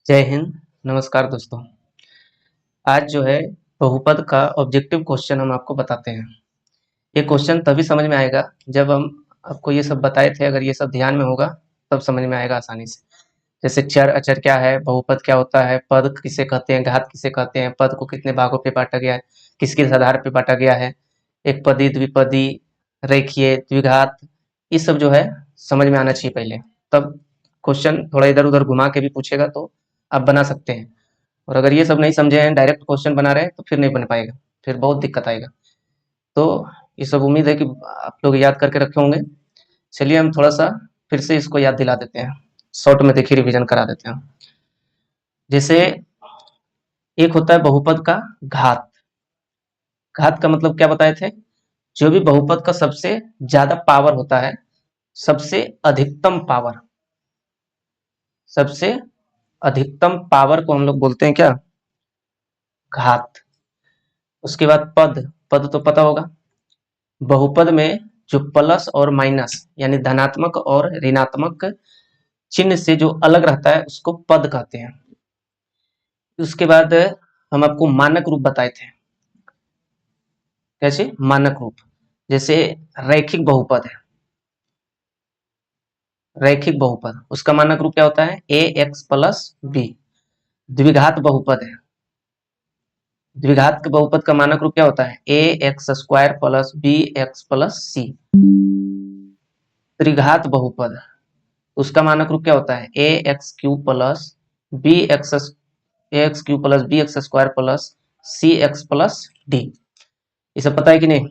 जय हिंद। नमस्कार दोस्तों। आज जो है बहुपद का ऑब्जेक्टिव क्वेश्चन हम आपको बताते हैं। ये क्वेश्चन तभी समझ में आएगा जब हम आपको ये सब बताए थे, अगर ये सब ध्यान में होगा तब समझ में आएगा आसानी से। जैसे चर अचर क्या है, बहुपद क्या होता है, पद किसे कहते हैं, घात किसे कहते हैं, पद को कितने भागों पे बांटा गया है, किस किस आधार पे बांटा गया है, एक पदी, द्विपदी, रेखीय, द्विघात, ये सब जो है समझ में आना चाहिए पहले। तब क्वेश्चन थोड़ा इधर उधर घुमा के भी पूछेगा तो आप बना सकते हैं। और अगर ये सब नहीं समझे हैं, डायरेक्ट क्वेश्चन बना रहे हैं तो फिर नहीं बन पाएगा, फिर बहुत दिक्कत आएगा। तो ये सब उम्मीद है कि आप लोग याद करके रखे होंगे। चलिए हम थोड़ा सा फिर से इसको याद दिला देते हैं, शॉर्ट में देखिए रिवीजन करा देते हैं। जैसे एक होता है बहुपद का घात। घात का मतलब क्या बताए थे? जो भी बहुपद का सबसे ज्यादा पावर होता है, सबसे अधिकतम पावर, सबसे अधिकतम पावर को हम लोग बोलते हैं क्या? घात। उसके बाद पद। पद तो पता होगा, बहुपद में जो प्लस और माइनस यानी धनात्मक और ऋणात्मक चिन्ह से जो अलग रहता है उसको पद कहते हैं। उसके बाद हम आपको मानक रूप बताए थे। कैसे मानक रूप? जैसे रैखिक बहुपद है, रैखिक बहुपद, उसका मानक रूप क्या होता है? A x plus B. द्विघात बहुपद है, द्विघात के बहुपद का मानक रूप क्या होता है? A X square plus B X plus C. त्रिघात बहुपद, उसका मानक रूप क्या होता है? A X cube plus B X, A X cube plus B X square plus C X plus D. ये सब पता है कि नहीं?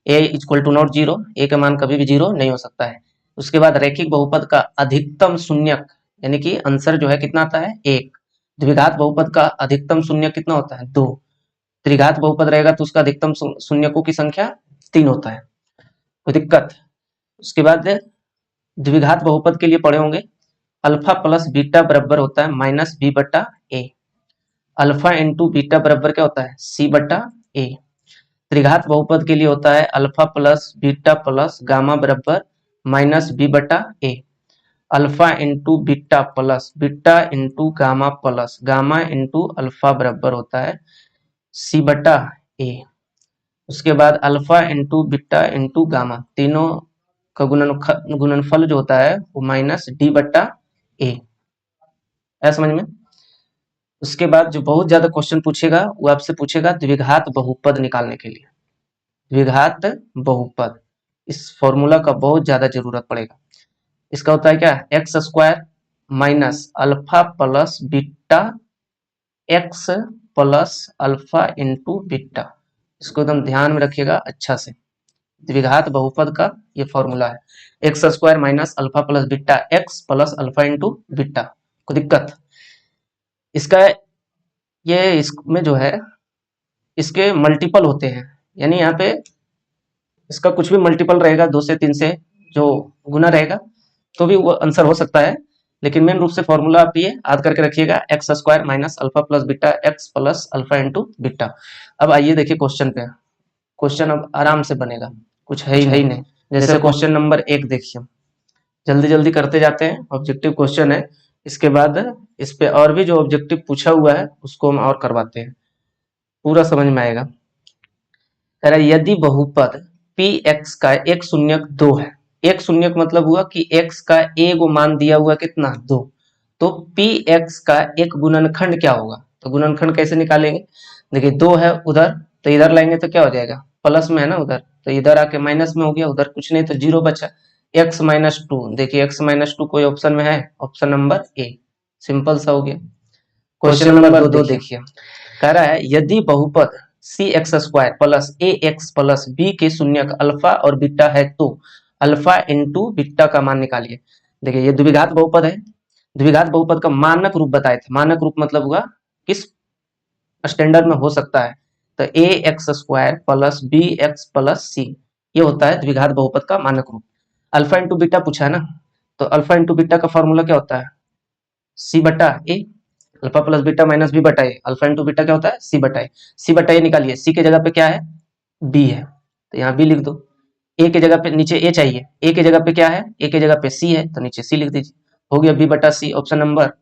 A equal to not zero, A का मान कभी भी जीरो नहीं हो सकता है। उसके बाद रैखिक बहुपद का अधिकतम शून्यक यानी कि आंसर जो है कितना आता है? एक। द्विघात बहुपद का अधिकतम शून्यक कितना होता है? दो। त्रिघात बहुपद रहेगा तो उसका अधिकतम शून्यकों की संख्या तीन होता है। कोई दिक्कत? उसके बाद द्विघात बहुपद के लिए पढ़े होंगे, अल्फा प्लस बीटा बराबर होता है माइनस बी बटा ए। अल्फा इंटू बीटा बराबर क्या होता है? सी बटा ए। त्रिघात बहुपद के लिए होता है alpha plus beta plus gamma बराबर माइनस बी बटा A. Alpha into beta plus beta into gamma plus gamma into alpha बराबर होता है सी बटा ए। उसके बाद alpha into beta into gamma, तीनों का गुणनफल जो होता है वो माइनस डी बटा ए। है समझ में? उसके बाद जो बहुत ज्यादा क्वेश्चन पूछेगा वो आपसे पूछेगा द्विघात बहुपद निकालने के लिए। द्विघात बहुपद, इस फॉर्मूला का बहुत ज्यादा जरूरत पड़ेगा। इसका होता है क्या? X square minus alpha plus beta x plus alpha into beta. इसको एकदम ध्यान में रखिएगा अच्छा से। द्विघात बहुपद का ये फॉर्मूला है, x square minus alpha plus beta x plus alpha into beta. कोई दिक्कत? इसका ये इसमें जो है इसके मल्टीपल होते हैं, यानी यहाँ पे इसका कुछ भी मल्टीपल रहेगा, दो से तीन से जो गुना रहेगा तो भी वो आंसर हो सकता है। लेकिन मेन रूप से फॉर्मूला आप ये याद करके रखिएगा, x square minus alpha plus beta x plus alpha into beta. अब आइए देखिए क्वेश्चन पे। क्वेश्चन अब आराम से बनेगा, कुछ है ही नहीं। जैसे क्वेश्चन नंबर एक देखिए, जल्दी जल्दी करते जाते हैं, ऑब्जेक्टिव क्वेश्चन है। इसके बाद इस पे और भी जो ऑब्जेक्टिव पूछा हुआ है उसको हम और करवाते हैं, पूरा समझ में आएगा। कह रहा है यदि बहुपद पी एक्स का एक शून्यक दो है, एक शून्यक मतलब हुआ कि एक्स का ए को मान दिया हुआ कितना? दो। तो पी एक्स का एक गुणनखंड क्या होगा? तो गुणनखंड कैसे निकालेंगे? देखिए दो है उधर, तो इधर लाएंगे तो क्या हो जाएगा? प्लस में है ना उधर, तो इधर आके माइनस में हो गया, उधर कुछ नहीं तो जीरो बचा। एक्स माइनस टू, देखिए एक्स माइनस टू कोई ऑप्शन में है? Option number A. सिंपल सा हो गया। क्वेश्चन नंबर दो देखिए, कह रहा है यदि बहुपद सी एक्स स्क्वायर प्लस ए एक्स प्लस बी के शून्यक अल्फा और बीटा है तो अल्फा इंटू बीटा का मान निकालिए। देखिए ये द्विघात बहुपद है, द्विघात बहुपद का मानक रूप बताए थे। मानक रूप मतलब हुआ किस स्टैंडर्ड में हो सकता है? तो A X square plus B X plus C, ये होता है द्विघात बहुपद का मानक रूप। अल्फा इंटू बीटा पूछा है ना, तो अल्फा इंटू बीटा का फॉर्मूला क्या होता है? सी बटा A. Alpha plus beta minus B बटा ए, अल्फा इंटू बीटा क्या होता है? सी बटा ए। सी बटा ए निकालिए, सी के जगह पे क्या है? बी है, तो यहाँ बी लिख दो। ए के जगह पे नीचे ए चाहिए, ए के जगह पे क्या है? ए के जगह पे सी है, तो नीचे सी लिख दीजिए। हो गया बी बटा सी, ऑप्शन नंबर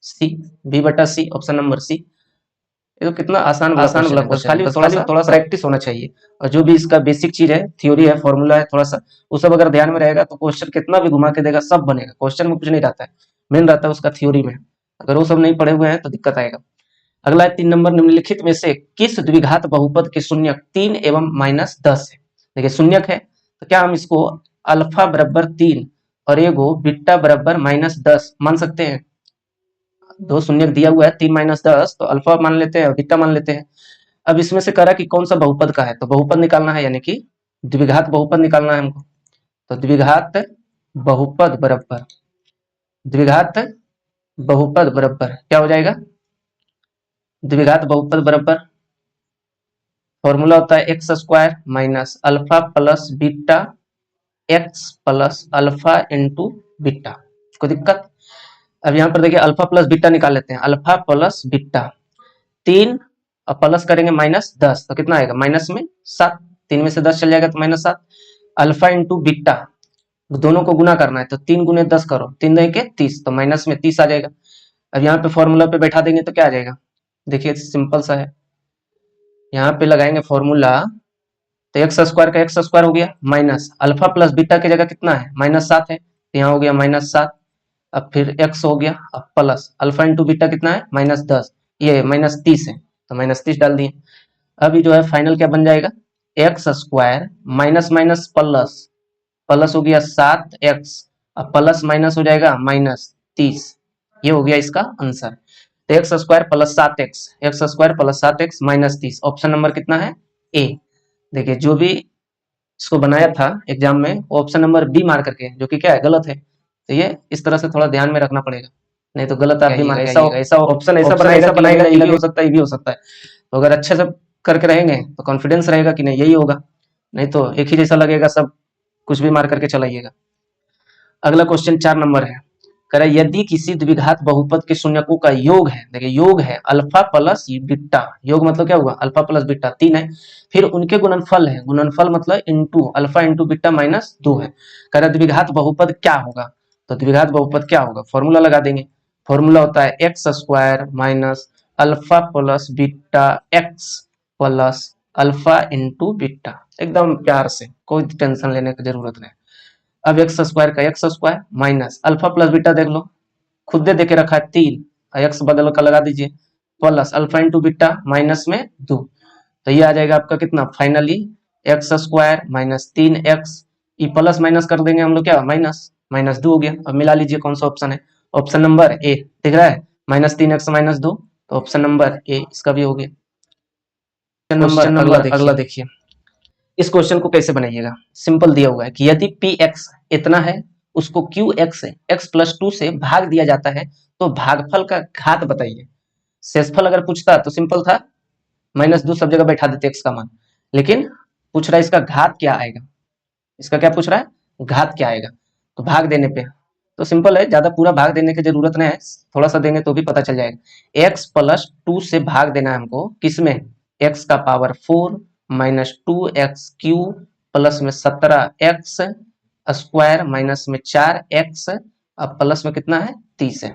सी, बी बटा सी, ऑप्शन नंबर सी। ये तो कितना आसान वाला क्वेश्चन है, बस खाली थोड़ा सा प्रैक्टिस होना चाहिए। और जो भी इसका बेसिक चीज है, थ्योरी है, फॉर्मूला है, थोड़ा सा वो सब अगर ध्यान में रहेगा तो क्वेश्चन कितना भी घुमा के देगा सब बनेगा। क्वेश्चन में कुछ नहीं रहता है, मेन रहता है उसका थ्योरी में। अगर वो सब नहीं पढ़े हुए हैं तो दिक्कत आएगा। अगला है 3 नंबर, निम्नलिखित में से किस द्विघात बहुपद के शून्यक 3 एवं -10 है। देखिए शून्यक है तो क्या हम इसको अल्फा बराबर 3 और एगो बीटा बराबर -10 मान सकते हैं। दो शून्यक दिया हुआ है 3 - 10, तो अल्फा मान लेते हैं और बीटा मान लेते हैं। अब इसमें से करा कि कौन सा बहुपद का है, तो बहुपद निकालना है, यानी कि द्विघात बहुपद निकालना है हमको। तो द्विघात बहुपद बराबर, द्विघात बहुपद बराबर क्या हो जाएगा, द्विघात बहुपद बराबर फॉर्मूला होता है x square minus alpha plus beta x plus alpha into beta. कोई दिक्कत। अब यहाँ पर देखिए अल्फा प्लस बीटा निकाल लेते हैं। अल्फा प्लस बीटा 3 और प्लस करेंगे -10 तो कितना आएगा, माइनस में 7, 3 में से 10 चल जाएगा तो -7। अल्फा इंटू बीटा दोनों को गुना करना है तो 3 गुने 10 करो, 3 दे के 30, तो माइनस में 30 आ जाएगा। अब यहाँ पे फॉर्मूला पे बैठा देंगे तो क्या आ जाएगा, देखिए सिंपल सा है। यहाँ पे लगाएंगे फॉर्मूला तो एक्स स्क्वायर का एक्स स्क्वायर हो गया माइनस अल्फा प्लस बीटा की जगह कितना है -7 है, तो यहाँ हो गया -7। अब फिर एक्स हो गया, अब प्लस अल्फा इंटू बीटा कितना है -10, ये -30 है तो -30 डाल दिए। अभी जो है फाइनल क्या बन जाएगा, x square minus minus plus, plus हो गया 7x, अब प्लस माइनस हो जाएगा -30। ये हो गया इसका आंसर। तो x square plus 7x, x square plus 7x -30, option number कितना है, ए। देखिए जो भी इसको बनाया था एग्जाम में वो ऑप्शन नंबर बी मार करके, जो कि क्या है, गलत है। तो ये इस तरह से थोड़ा ध्यान में रखना पड़ेगा, नहीं तो गलत आप भी मार के ऐसा ऑप्शन ऐसा बनाएगा ये भी हो सकता है, ये भी हो सकता है। तो अगर अच्छे से करके रहेंगे तो कॉन्फिडेंस रहेगा कि नहीं यही होगा, नहीं तो एक ही जैसा लगेगा, सब कुछ भी मार करके चलाइएगा। अगला क्वेश्चन 4 नंबर है, कह रहा है यदि किसी द्विघात बहुपद के शून्यकों का योग है, देखिए योग है अल्फा प्लस बीटा, योग मतलब क्या हुआ, अल्फा प्लस बीटा 3 है, फिर उनके गुणनफल है, गुणनफल मतलब इंटू अल्फा इंटू बीटा -2 है। कह रहा है द्विघात बहुपद क्या होगा, तो द्विघात बहुपद क्या होगा, फॉर्मूला लगा देंगे। फॉर्मूला होता है x square minus alpha plus beta x plus alpha into beta. एकदम प्यार से, कोई टेंशन लेने की जरूरत नहीं। अब एक्स स्क्वायर का x square minus alpha plus beta देख लो, खुद दे देके रखा है 3, एक्स बदल का लगा दीजिए, plus alpha into beta minus में 2, तो ये आ जाएगा आपका कितना, finally x square minus 3x, E plus minus कर देंगे हम लोग, क्या माइनस -2 हो गया। अब मिला लीजिए कौन सा ऑप्शन है, ऑप्शन नंबर ए दिख रहा है, -3x -2, तो ऑप्शन नंबर ए इसका भी हो गया। क्वेश्चन नंबर अगला देखिए, इस क्वेश्चन को कैसे बनाइएगा, सिंपल दिया हुआ है कि यदि px इतना है उसको qx x + 2 से भाग दिया जाता है तो भागफल का घात बताइए। शेषफल अगर पूछता तो सिंपल था, -2 सब जगह बैठा देते x का मान, लेकिन पूछ रहा है इसका घात क्या आएगा, इसका क्या पूछ रहा है, घात क्या आएगा। तो भाग देने पे तो सिंपल है, ज्यादा पूरा भाग देने की जरूरत नहीं है, थोड़ा सा देंगे तो भी पता चल जाएगा। x + 2 से भाग देना है हमको, किसमें, x का पावर 4 -2x³ प्लस में 17x स्क्वायर माइनस में 4x, अब प्लस में कितना है 30 है।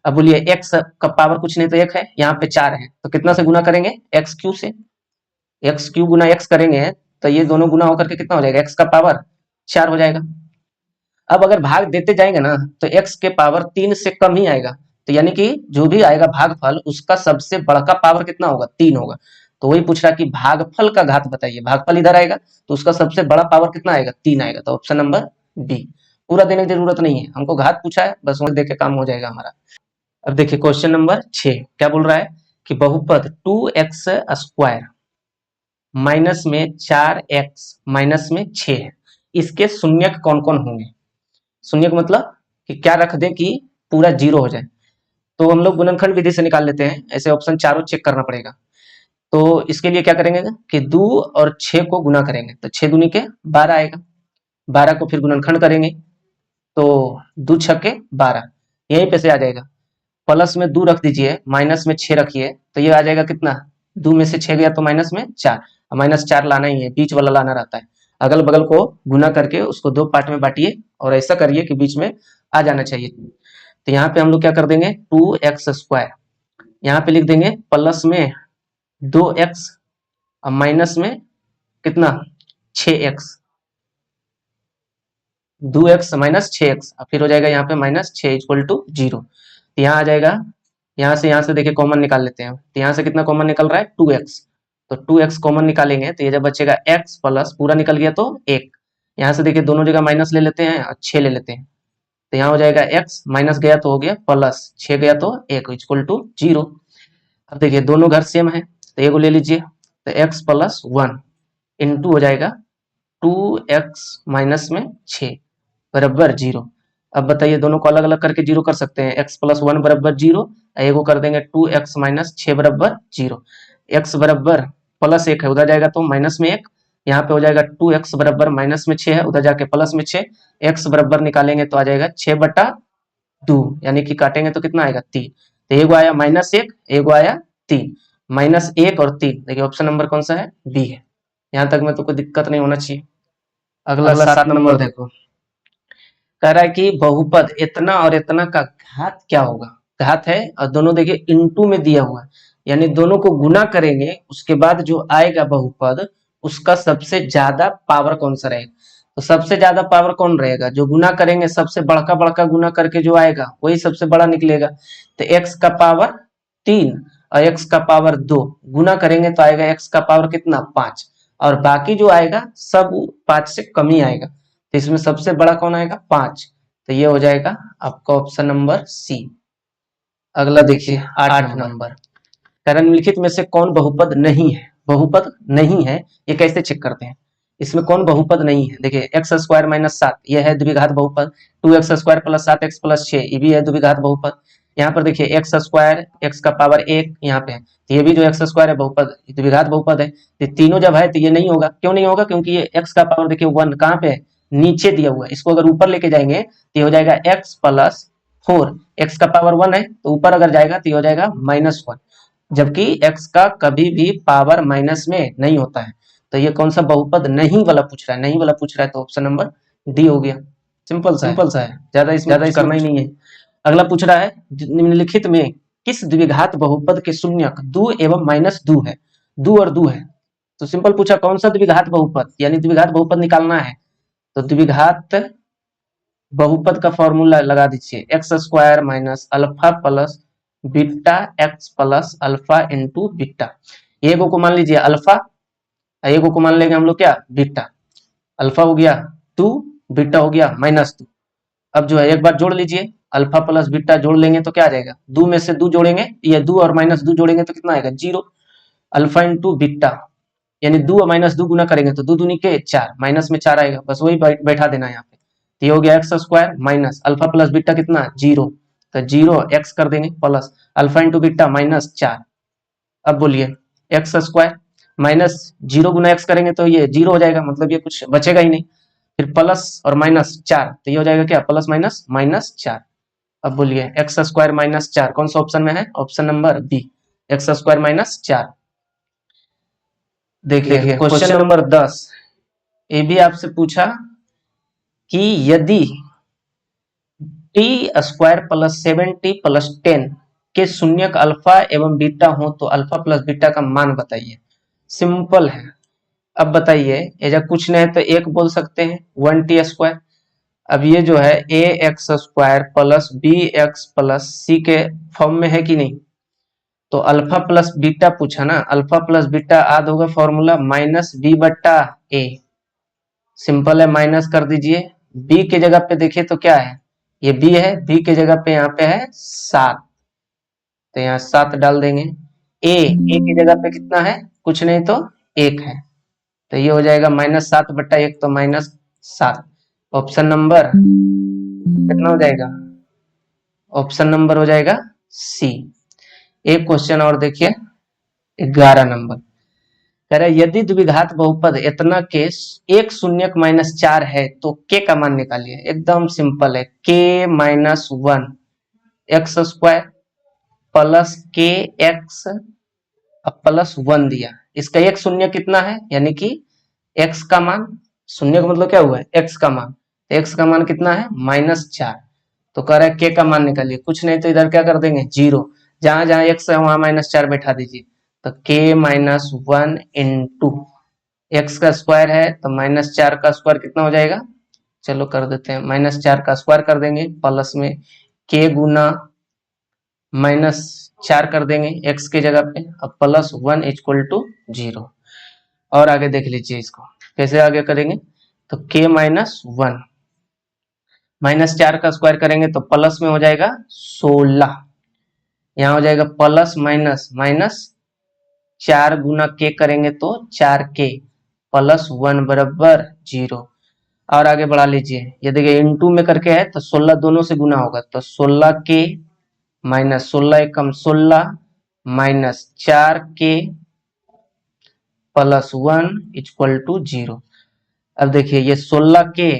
अब बोलिए x का पावर कुछ नहीं तो 1 है, यहाँ पे 4 है, तो कितना से गुना करेंगे, x³ से, x³ गुना x करेंगे तो ये दोनों गुना होकर के कितना हो जाएगा, x का पावर 4 हो जाएगा। अब अगर भाग देते जाएंगे ना तो x के पावर 3 से कम ही आएगा, तो यानी कि जो भी आएगा भागफल उसका सबसे बड़का पावर कितना होगा, 3 होगा। तो वही पूछ रहा कि भागफल का घात बताइए, भागफल इधर आएगा तो उसका सबसे बड़ा पावर कितना आएगा, 3 आएगा, तो ऑप्शन नंबर बी। पूरा देने की जरूरत नहीं है, हमको घात पूछा है बस वही देके काम हो जाएगा हमारा। अब देखिए क्वेश्चन नंबर 6 क्या बोल रहा है कि बहुपद 2x² माइनस में 4x माइनस में 6 है, इसके शून्यक कौन कौन होंगे। शून्यक मतलब कि क्या रख दे कि पूरा 0 हो जाए, तो हम लोग गुणनखंड विधि से निकाल लेते हैं, ऐसे ऑप्शन चारों चेक करना पड़ेगा। तो इसके लिए क्या करेंगे कि 2 और 6 को गुना करेंगे तो 6 दूनी के 12 आएगा, 12 को फिर गुणनखंड करेंगे तो 2 × 6 = 12, यहीं पे से आ जाएगा। प्लस में 2 रख दीजिए, माइनस में 6 रखिए तो ये आ जाएगा कितना, 2 में से 6 गया तो माइनस में 4, -4 लाना ही है, बीच वाला लाना रहता है। अगल बगल को गुना करके उसको 2 पार्ट में बांटिए और ऐसा करिए कि बीच में आ जाना चाहिए। तो यहाँ पे हम लोग क्या कर देंगे 2x², यहाँ पे लिख देंगे प्लस में 2x और माइनस में कितना 6x, 2x माइनस 6x, फिर हो जाएगा यहाँ पे -6 इक्वल टू 0। यहाँ आ जाएगा, यहाँ से देखिए कॉमन निकाल लेते हैं, तो यहाँ से कितना कॉमन निकल रहा है 2x, तो 2x कॉमन निकालेंगे तो ये जब बचेगा x प्लस पूरा निकल गया तो 1, यहाँ से देखिए दोनों जगह माइनस ले लेते हैं और 6 ले लेते हैं, तो यहाँ हो जाएगा x माइनस गया तो हो गया प्लस 6 गया तो 1 इक्वल टू 0। अब देखिए दोनों घर सेम है तो एगो ले लीजिए, तो x प्लस 1 इंटू हो जाएगा 2x माइनस में 6 बराबर 0। अब बताइए दोनों को अलग अलग करके 0 कर सकते हैं, x प्लस 1 बराबर 0, एगो कर देंगे 2x माइनस 6 बराबर 0, x बराबर प्लस 1 है उधर जाएगा तो माइनस में 1, यहाँ पे हो जाएगा 2x बराबर माइनस में 6 है उधर जाके प्लस में 6, x बराबर निकालेंगे तो आ जाएगा 6/2, यानी कि काटेंगे तो कितना आएगा 3, तो एगो आया -1, एगो आया 3, -1 और 3, देखिए ऑप्शन नंबर कौन सा है बी है। यहाँ तक में तो कोई दिक्कत नहीं होना चाहिए। अगला 7 नंबर देखो, कह रहा है कि बहुपद इतना और इतना का घात क्या होगा, घात है और दोनों देखिए इनटू में दिया हुआ है, यानी दोनों को गुना करेंगे उसके बाद जो आएगा बहुपद उसका सबसे ज्यादा पावर कौन सा रहेगा, तो सबसे ज्यादा पावर कौन रहेगा, जो गुना करेंगे सबसे बड़का बड़का गुना करके जो आएगा वही सबसे बड़ा निकलेगा, तो x का पावर 3 और x का पावर 2 गुना करेंगे तो आएगा x का पावर कितना 5, और बाकी जो आएगा सब 5 से कम ही आएगा, तो इसमें सबसे बड़ा कौन आएगा 5, तो ये हो जाएगा आपका ऑप्शन नंबर सी। अगला देखिए 8 नंबर, कह निम्नलिखित में से कौन बहुपद नहीं है, बहुपद नहीं है ये कैसे चेक करते हैं, इसमें कौन बहुपद नहीं है, देखिए x² माइनस 7 यह है द्विघात बहुपद, 2x² प्लस 7x प्लस 6 ये भी है द्विघात बहुपद, यहाँ पर देखिए x² x का पावर 1 यहाँ पे है, तो ये भी जो x² है बहुपद द्विघात बहुपद है, तो तीनों जब है तो ये नहीं होगा, क्यों नहीं होगा, क्योंकि ये x का पावर देखिए 1 कहाँ पे है नीचे दिया हुआ है, इसको अगर ऊपर लेके जाएंगे तो ये हो जाएगा x प्लस 4, x का पावर 1 है तो ऊपर अगर जाएगा तो ये हो जाएगा -1, जबकि x का कभी भी पावर माइनस में नहीं होता है, तो ये कौन सा बहुपद नहीं वाला पूछ रहा है, नहीं वाला पूछ रहा है, तो ऑप्शन नंबर डी हो गया, सिंपल सा है, ज्यादा इसमें करना ही नहीं है। अगला पूछ रहा है निम्नलिखित में किस द्विघात बहुपद के शून्यक 2 एवं -2 है, 2 और 2 है, तो सिंपल पूछा कौन सा द्विघात बहुपद, यानी द्विघात बहुपद निकालना है, तो द्विघात बहुपद का फॉर्मूला लगा दीजिए x² minus alpha plus beta x plus alpha into beta, एगो को मान लीजिए अल्फा, एगो को मान लेंगे हम लोग क्या बीटा, अल्फा हो गया 2, बीटा हो गया -2, अब जो है एक बार जोड़ लीजिए अल्फा प्लस बीटा जोड़ लेंगे तो क्या आ जाएगा, 2 में से 2 जोड़ेंगे, ये 2 और -2 जोड़ेंगे तो कितना आएगा 0, अल्फा इंटू बीटा, यानी 2 और -2 गुना करेंगे तो 2 दूनी के 4, माइनस में 4 आएगा, बस वही बैठा देना है यहाँ पे, तो ये हो गया x² minus alpha plus beta कितना 0, तो 0 x कर देंगे प्लस अल्फा इंटू बीटा -4, अब बोलिए x² माइनस 0 गुना x करेंगे तो ये 0 हो जाएगा, मतलब ये कुछ बचेगा ही नहीं, फिर प्लस और -4 तो ये हो जाएगा क्या प्लस माइनस -4, अब बोलिए x² -4 कौन सा ऑप्शन में है, ऑप्शन नंबर बी x² -4। देखिए क्वेश्चन नंबर 10, ये भी आपसे पूछा कि यदि t² प्लस 7t प्लस 10 के शून्यक अल्फा एवं बीटा हो तो अल्फा प्लस बीटा का मान बताइए, सिंपल है। अब बताइए ऐसा कुछ नहीं है तो एक बोल सकते हैं 1t², अब ये जो है ax² plus bx plus c के फॉर्म में है कि नहीं, तो अल्फा प्लस बीटा पूछा ना, अल्फा प्लस बीटा आद होगा फॉर्मूला -b/a, सिंपल है माइनस कर दीजिए, b के जगह पे देखिए तो क्या है ये b है, b के जगह पे यहाँ पे है 7, तो यहाँ 7 डाल देंगे, a की जगह पे कितना है कुछ नहीं तो 1 है, तो ये हो जाएगा -7/1 तो -7, ऑप्शन नंबर कितना हो जाएगा, ऑप्शन नंबर हो जाएगा सी। एक क्वेश्चन और देखिए 11 नंबर, कह रहा है यदि द्विघात बहुपद इतना के एक शून्यक -4 है तो k का मान निकालिए, एकदम सिंपल है, k -1 x² plus k x plus 1 दिया, इसका एक शून्य कितना है, यानी कि x का मान, शून्य का मतलब क्या हुआ है x का मान, x का मान कितना है -4, तो कह रहा है के का मान निकालिए, कुछ नहीं तो इधर क्या कर देंगे 0, जहां जहां x है वहां -4 बैठा दीजिए, तो k -1 इंटू एक्स का स्क्वायर है तो -4 का स्क्वायर कितना हो जाएगा, चलो कर देते हैं, -4 का स्क्वायर कर देंगे प्लस में k गुना -4 कर देंगे x की जगह पे, अब +1 इक्वल टू 0। और आगे देख लीजिए इसको कैसे आगे करेंगे, तो k -1 -4 का स्क्वायर करेंगे तो प्लस में हो जाएगा 16, यहाँ हो जाएगा प्लस माइनस माइनस 4 गुना k करेंगे तो 4k +1 बराबर 0। और आगे बढ़ा लीजिए, ये देखिए इनटू में करके है तो 16 दोनों से गुना होगा, तो 16k -16 Ekam 16 -4k +1 equal to 0। अब देखिए ये 16k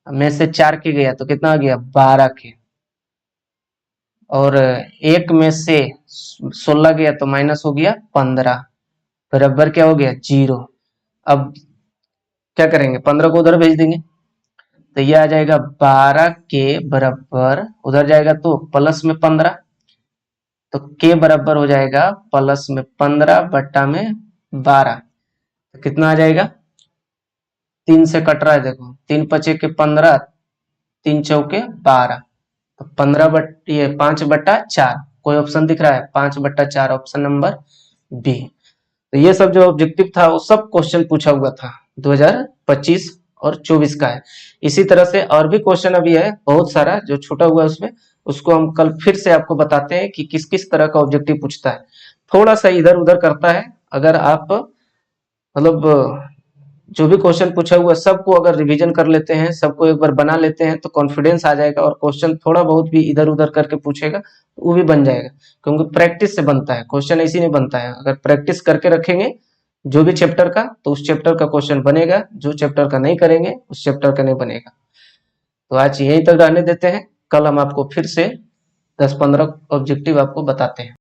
में से 4k गया तो कितना आ गया 12k, और एक में से 16 गया तो माइनस हो गया 15, बराबर क्या हो गया 0। अब क्या करेंगे 15 को उधर भेज देंगे, तो ये आ जाएगा 12 के बराबर, उधर जाएगा तो प्लस में 15, तो के बराबर हो जाएगा प्लस में 15 बट्टा में 12, तो कितना आ जाएगा 3 से कट रहा है, देखो 3 पचे के 15, 3 चौके 12, तो 15 बट ये 5/4, कोई ऑप्शन दिख रहा है 5/4, ऑप्शन नंबर बी। तो ये सब जो ऑब्जेक्टिव था वो सब क्वेश्चन पूछा हुआ था 2025 और 24 का है। इसी तरह से और भी क्वेश्चन अभी है बहुत सारा जो छूटा हुआ है उसमें, उसको हम कल फिर से आपको बताते हैं कि किस किस तरह का ऑब्जेक्टिव पूछता है। थोड़ा सा इधर उधर करता है, अगर आप मतलब जो भी क्वेश्चन पूछा हुआ है सबको अगर रिवीजन कर लेते हैं, सबको एक बार बना लेते हैं तो कॉन्फिडेंस आ जाएगा, और क्वेश्चन थोड़ा बहुत भी इधर उधर करके पूछेगा तो वो भी बन जाएगा, क्योंकि प्रैक्टिस से बनता है क्वेश्चन, ऐसी नहीं बनता है। अगर प्रैक्टिस करके रखेंगे जो भी चैप्टर का तो उस चैप्टर का क्वेश्चन बनेगा, जो चैप्टर का नहीं करेंगे उस चैप्टर का नहीं बनेगा। तो आज यहीं तक रहने देते हैं, कल हम आपको फिर से 10-15 ऑब्जेक्टिव आपको बताते हैं।